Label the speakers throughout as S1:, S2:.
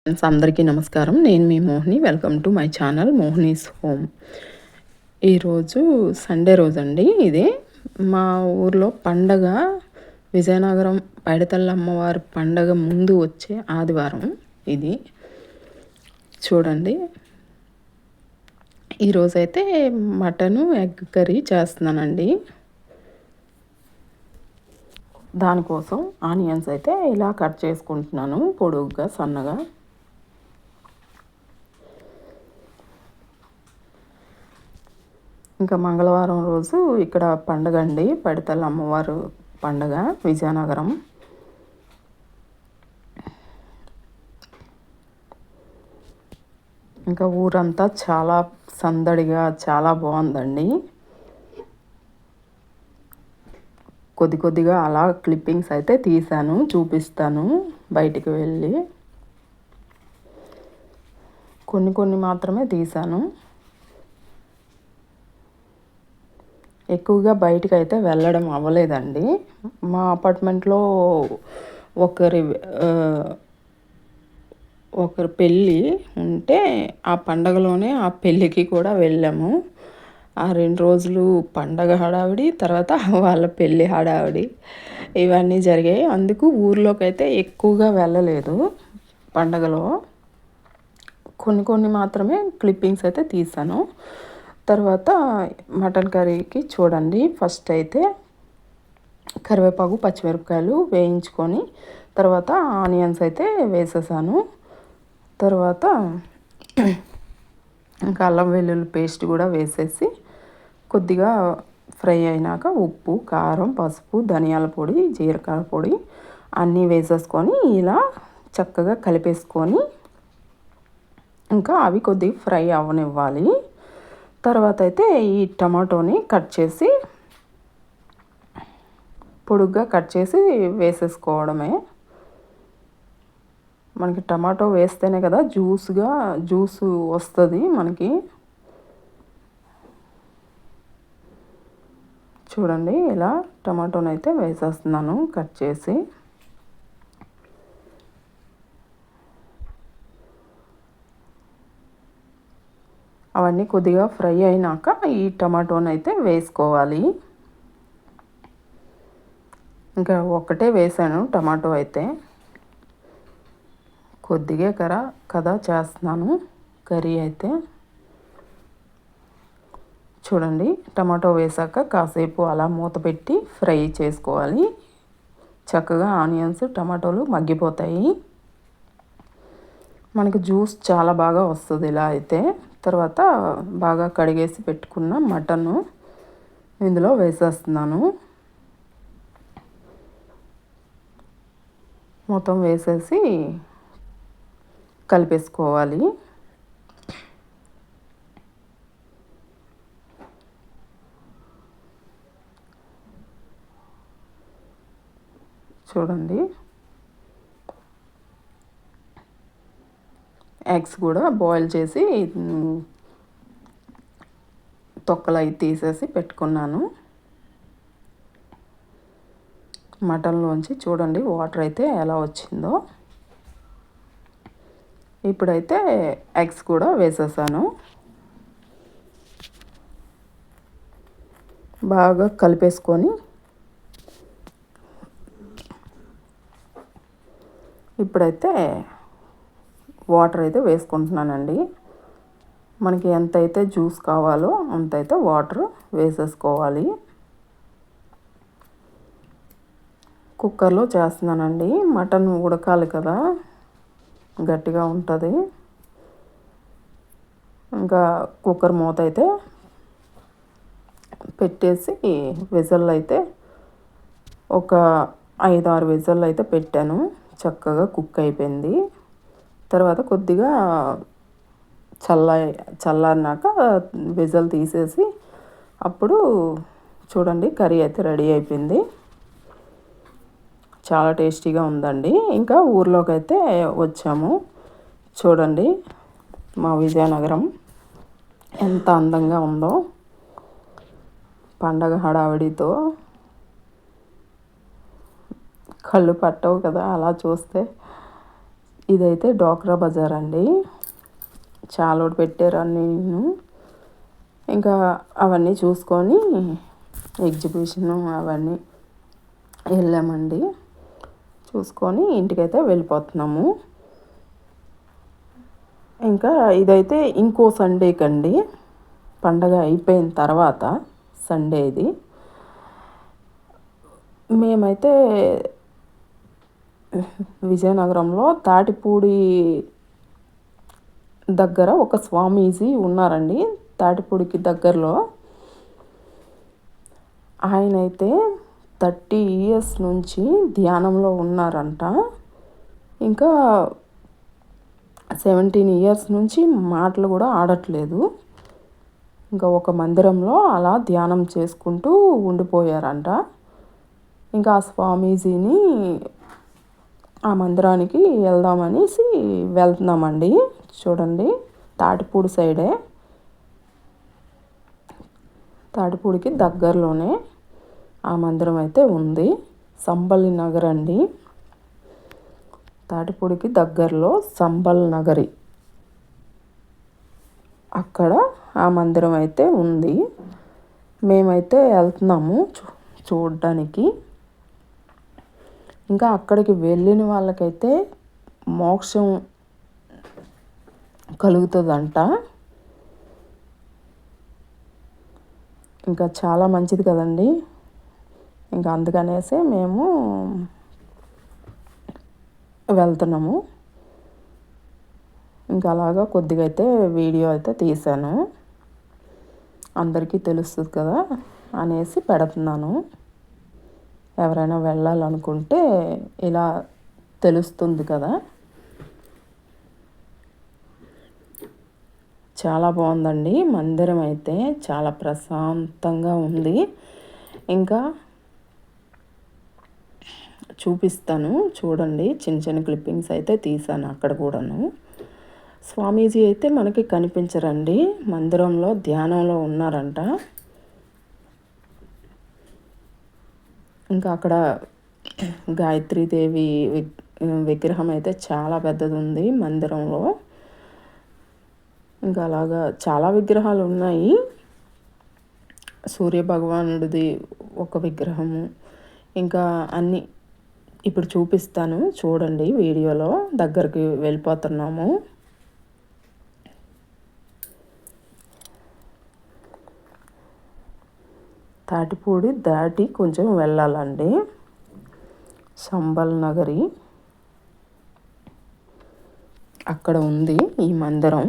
S1: Friends అందరికీ నమస్కారం. నేను మీ Mohini. Welcome to my channel Mohini's home. ఈరోజు సండే రోజండి. ఇది మా ఊర్లో పండగ, విజయనగరం పైడితల్లి అమ్మవారి పండగ ముందు వచ్చే ఆదివారం ఇది. చూడండి, ఈరోజైతే మటను ఎగ్ కర్రీ చేస్తున్నానండి. దానికోసం ఆనియన్స్ అయితే ఇలా కట్ చేసుకుంటున్నాను పొడుగ్గా, సన్నగా. ఇంకా మంగళవారం రోజు ఇక్కడ పండగ అండి, పైడితల్లి అమ్మవారు పండగ విజయనగరం. ఇంకా ఊరంతా చాలా సందడిగా చాలా బాగుందండి. కొద్దిగా అలా క్లిప్పింగ్స్ అయితే తీశాను, చూపిస్తాను బయటికి వెళ్ళి. కొన్ని మాత్రమే తీశాను. ఎక్కువగా బయటికి అయితే వెళ్ళడం అవ్వలేదండి. మా అపార్ట్మెంట్లో ఒకరి పెళ్ళి ఉంటే ఆ పండగలోనే ఆ పెళ్ళికి కూడా వెళ్ళాము. ఆ 2 రోజులు పండగ హడావిడి, తర్వాత వాళ్ళ పెళ్ళి హడావిడి ఇవన్నీ జరిగాయి. అందుకు ఊర్లోకి అయితే ఎక్కువగా వెళ్ళలేదు పండగలో. కొన్ని మాత్రమే క్లిప్పింగ్స్ అయితే తీసాను. తర్వాత మటన్ కర్రీకి చూడండి, ఫస్ట్ అయితే కరివేపాకు, పచ్చిమిరపకాయలు వేయించుకొని తర్వాత ఆనియన్స్ అయితే వేసేసాను. తర్వాత ఇంకా అల్లం వెల్లుల్లి పేస్ట్ కూడా వేసేసి కొద్దిగా ఫ్రై అయినాక ఉప్పు, కారం, పసుపు, ధనియాల పొడి, జీలకర్ర పొడి అన్నీ వేసేసుకొని ఇలా చక్కగా కలిపేసుకొని ఇంకా అవి కొద్దిగా ఫ్రై అవ్వనివ్వాలి. తర్వాత అయితే ఈ టమాటోని పొడుగ్గా కట్ చేసి వేసేసుకోవడమే. మనకి టమాటో వేస్తేనే కదా జ్యూసు వస్తుంది మనకి. చూడండి, ఇలా టమాటోని అయితే వేసేస్తున్నాను కట్ చేసి. అవన్నీ కొద్దిగా ఫ్రై అయినాక ఈ టమాటోని అయితే వేసుకోవాలి. ఇంకా ఒక్కటే వేసాను టమాటో అయితే. కొద్దిగా కదా చేస్తున్నాను కర్రీ అయితే. చూడండి, టమాటో వేసాక కాసేపు అలా మూత పెట్టి ఫ్రై చేసుకోవాలి. చక్కగా ఆనియన్స్, టమాటోలు మగ్గిపోతాయి. మనకి జ్యూస్ చాలా బాగా వస్తుంది ఇలా అయితే. తర్వాత బాగా కడిగేసి పెట్టుకున్న మటను ఇందులో వేసేస్తున్నాను. మొత్తం వేసేసి కలిపేసుకోవాలి. చూడండి, ఎగ్స్ కూడా బాయిల్ చేసి తొక్కలు అవి తీసేసి పెట్టుకున్నాను. మటన్లోంచి చూడండి వాటర్ అయితే ఎలా వచ్చిందో. ఇప్పుడైతే ఎగ్స్ కూడా వేసేసాను. బాగా కలిపేసుకొని ఇప్పుడైతే వాటర్ అయితే వేసుకుంటున్నానండి. మనకి ఎంతైతే జ్యూస్ కావాలో అంతైతే వాటర్ వేసేసుకోవాలి. కుక్కర్లో చేస్తున్నానండి. మటన్ ఉడకాలి కదా, గట్టిగా ఉంటుంది. ఇంకా కుక్కర్ మూత అయితే పెట్టేసి విజిల్ అయితే ఒక 5-6 విజిల్ అయితే పెట్టాను. చక్కగా కుక్ అయిపోయింది. తర్వాత కొద్దిగా చల్లారినాక విజిల్ తీసేసి అప్పుడు చూడండి కర్రీ అయితే రెడీ అయిపోయింది. చాలా టేస్టీగా ఉందండి. ఇంకా ఊర్లోకి అయితే వచ్చాము. చూడండి, మా విజయనగరం ఎంత అందంగా ఉందో పండగ హడావిడితో. కళ్ళు పట్టవు కదా అలా చూస్తే. ఇదైతే డోక్రా బజార్ అండి. చాలా పెట్టారు అన్నీ. ఇంకా అవన్నీ చూసుకొని ఎగ్జిబిషను అవన్నీ వెళ్ళామండి. చూసుకొని ఇంటికైతే వెళ్ళిపోతున్నాము. ఇంకా ఇదైతే ఇంకో సండేకండి, పండగ అయిపోయిన తర్వాత సండే ఇది. మేమైతే విజయనగరంలో తాటిపూడి దగ్గర ఒక స్వామీజీ ఉన్నారండి. తాటిపూడికి దగ్గరలో ఆయనైతే 30 years నుంచి ధ్యానంలో ఉన్నారంట. ఇంకా 17 years నుంచి మాటలు కూడా ఆడట్లేదు. ఇంకా ఒక మందిరంలో అలా ధ్యానం చేసుకుంటూ ఉండిపోయారంట. ఇంకా ఆ స్వామీజీని ఆ మందిరానికి వెళ్దామనేసి వెళ్తున్నామండి. చూడండి, తాటిపూడి సైడే, తాటిపూడికి దగ్గరలోనే ఆ మందిరం అయితే ఉంది. సంబల్ నగర్ అండి, తాటిపూడికి దగ్గరలో సంబల్ నగరి, అక్కడ ఆ మందిరం అయితే ఉంది. మేమైతే వెళ్తున్నాము చూడడానికి. ఇంకా అక్కడికి వెళ్ళిన వాళ్ళకైతే మోక్షం కలుగుతుందంట. ఇంకా చాలా మంచిది కదండి. ఇంకా అందుకనేసి మేము వెళ్తున్నాము. ఇంకా అలాగా కొద్దిగా అయితే వీడియో అయితే తీశాను, అందరికీ తెలుస్తుంది కదా అనేసి పెడుతున్నాను. ఎవరైనా వెళ్ళాలనుకుంటే ఇలా తెలుస్తుంది కదా. చాలా బాగుందండి మందిరం అయితే, చాలా ప్రశాంతంగా ఉంది. ఇంకా చూపిస్తాను చూడండి, చిన్న చిన్న క్లిప్పింగ్స్ అయితే తీసాను అక్కడ కూడాను. స్వామీజీ అయితే మనకి కనిపించరండి, మందిరంలో ధ్యానంలో ఉన్నారంట. ఇంకా అక్కడ గాయత్రీదేవి విగ్రహం అయితే చాలా పెద్దది ఉంది మందిరంలో. ఇంకా అలాగా చాలా విగ్రహాలు ఉన్నాయి. సూర్య భగవానుడిది ఒక విగ్రహము, ఇంకా అన్నీ ఇప్పుడు చూపిస్తాను చూడండి వీడియోలో. దగ్గరికి వెళ్ళిపోతున్నాము. తాటిపూడి దాటి కొంచెం వెళ్ళాలండి, సంబల్ నగరి అక్కడ ఉంది ఈ మందిరం.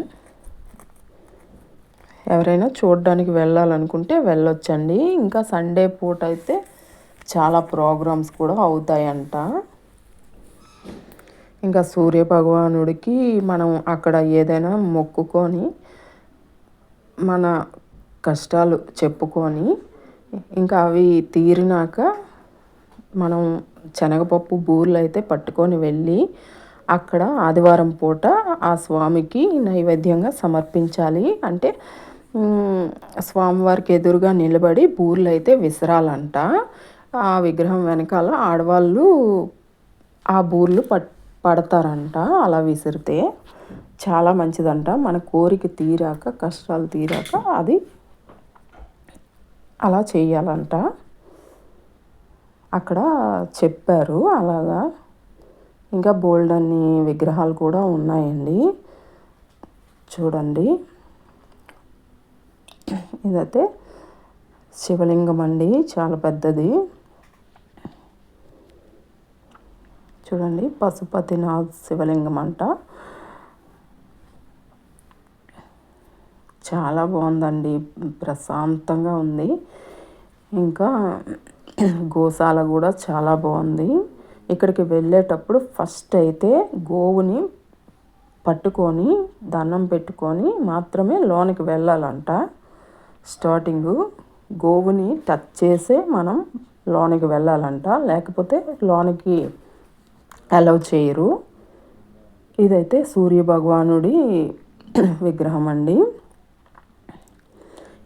S1: ఎవరైనా చూడడానికి వెళ్ళాలనుకుంటే వెళ్ళొచ్చండి. ఇంకా సండే పూట అయితే చాలా ప్రోగ్రామ్స్ కూడా అవుతాయంట. ఇంకా సూర్య భగవానుడికి మనం అక్కడ ఏదైనా మొక్కుకొని మన కష్టాలు చెప్పుకొని, ఇంకా అవి తీరినాక మనం శనగపప్పు బూరెలు అయితే పట్టుకొని వెళ్ళి అక్కడ ఆదివారం పూట ఆ స్వామికి నైవేద్యంగా సమర్పించాలి. అంటే స్వామివారికి ఎదురుగా నిలబడి బూరెలు అయితే విసరాలంట. ఆ విగ్రహం వెనకాల ఆడవాళ్ళు ఆ బూరెలు పడతారంట. అలా విసిరితే చాలా మంచిదంట. మన కోరిక తీరాక, కష్టాలు తీరాక అది అలా చేయాలంట. అక్కడ చెప్పారు అలాగా. ఇంకా బోల్డ్ అన్ని విగ్రహాలు కూడా ఉన్నాయండి. చూడండి, ఇదైతే శివలింగం అండి, చాలా పెద్దది. చూడండి, పశుపతినాథ్ శివలింగం అంట. చాలా బాగుందండి, ప్రశాంతంగా ఉంది. ఇంకా గోశాల కూడా చాలా బాగుంది. ఇక్కడికి వెళ్ళేటప్పుడు ఫస్ట్ అయితే గోవుని పట్టుకొని దండం పెట్టుకొని మాత్రమే లోనికి వెళ్ళాలంట. స్టార్టింగు గోవుని టచ్ చేసే మనం లోనికి వెళ్ళాలంట, లేకపోతే లోనికి అలౌ చేయరు. ఇదైతే సూర్య భగవానుడి విగ్రహం అండి.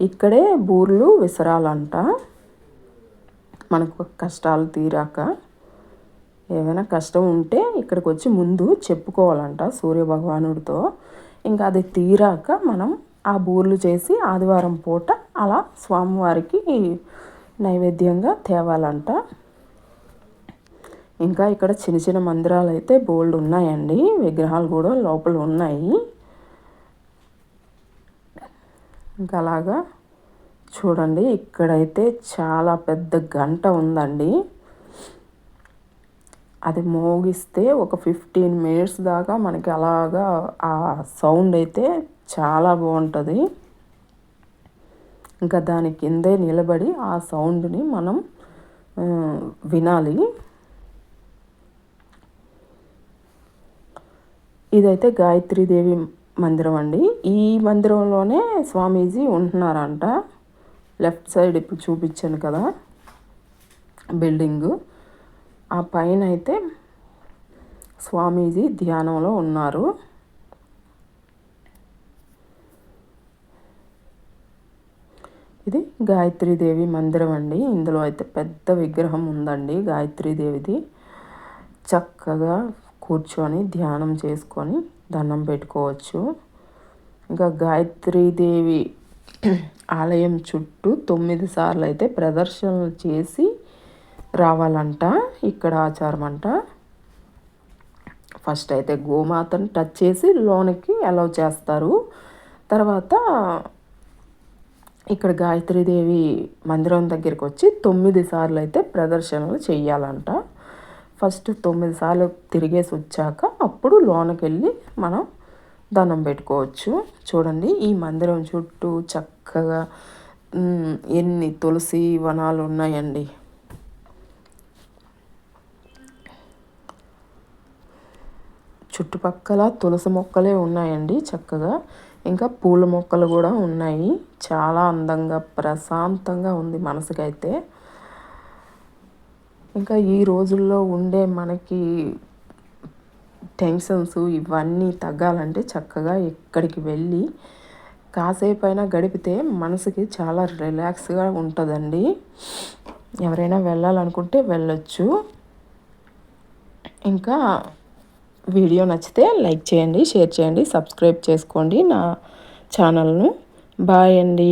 S1: ఇక్కడే బూర్లు విసరాలంట మనకు కష్టాలు తీరాక. ఏమైనా కష్టం ఉంటే ఇక్కడికి వచ్చి ముందు చెప్పుకోవాలంట సూర్యభగవానుడితో. ఇంకా అది తీరాక మనం ఆ బూర్లు చేసి ఆదివారం పూట అలా స్వామివారికి నైవేద్యంగా తేవాలంట. ఇంకా ఇక్కడ చిన్న చిన్న మందిరాలు అయితే బోల్డ్ ఉన్నాయండి, విగ్రహాలు కూడా లోపల ఉన్నాయి. ఇంకా అలాగా చూడండి, ఇక్కడైతే చాలా పెద్ద గంట ఉందండి. అది మోగిస్తే ఒక 15 మినిట్స్ దాకా మనకి అలాగా ఆ సౌండ్ అయితే చాలా బాగుంటుంది. ఇంకా దాని కిందే నిలబడి ఆ సౌండ్ని మనం వినాలి. ఇదైతే గాయత్రీదేవి మందిరం అండి. ఈ మందిరంలోనే స్వామీజీ ఉంటున్నారంట. లెఫ్ట్ సైడ్ ఇప్పుడు చూపించాను కదా బిల్డింగు, ఆ పైన అయితే స్వామీజీ ధ్యానంలో ఉన్నారు. ఇది గాయత్రీదేవి మందిరం అండి. ఇందులో అయితే పెద్ద విగ్రహం ఉందండి గాయత్రీదేవిది. చక్కగా కూర్చొని ధ్యానం చేసుకొని దండం పెట్టుకోవచ్చు. ఇంకా గాయత్రీదేవి ఆలయం చుట్టూ 9 సార్లు అయితే ప్రదర్శనలు చేసి రావాలంట. ఇక్కడ ఆచారం అంట. ఫస్ట్ అయితే గోమాతను టచ్ చేసి లోనికి అలౌ చేస్తారు. తర్వాత ఇక్కడ గాయత్రీదేవి మందిరం దగ్గరికి వచ్చి 9 సార్లు అయితే ప్రదర్శనలు చెయ్యాలంట. ఫస్ట్ 9 సార్లు తిరిగేసి వచ్చాక అప్పుడు లోనకి వెళ్ళి మనం దండం పెట్టుకోవచ్చు. చూడండి, ఈ మందిరం చుట్టూ చక్కగా ఎన్ని తులసి వనాలు ఉన్నాయండి. చుట్టుపక్కల తులసి మొక్కలే ఉన్నాయండి చక్కగా. ఇంకా పూల మొక్కలు కూడా ఉన్నాయి. చాలా అందంగా ప్రశాంతంగా ఉంది మనసుకైతే. ఇంకా ఈ రోజుల్లో ఉండే మనకి టెన్షన్స్ ఇవన్నీ తగ్గాలంటే చక్కగా ఇక్కడికి వెళ్ళి కాసేపు అయినా గడిపితే మనసుకి చాలా రిలాక్స్గా ఉంటుందండి. ఎవరైనా వెళ్ళాలనుకుంటే వెళ్ళొచ్చు. ఇంకా వీడియో నచ్చితే లైక్ చేయండి, షేర్ చేయండి, సబ్స్క్రైబ్ చేసుకోండి నా ఛానల్ను. బాయ్ అండి.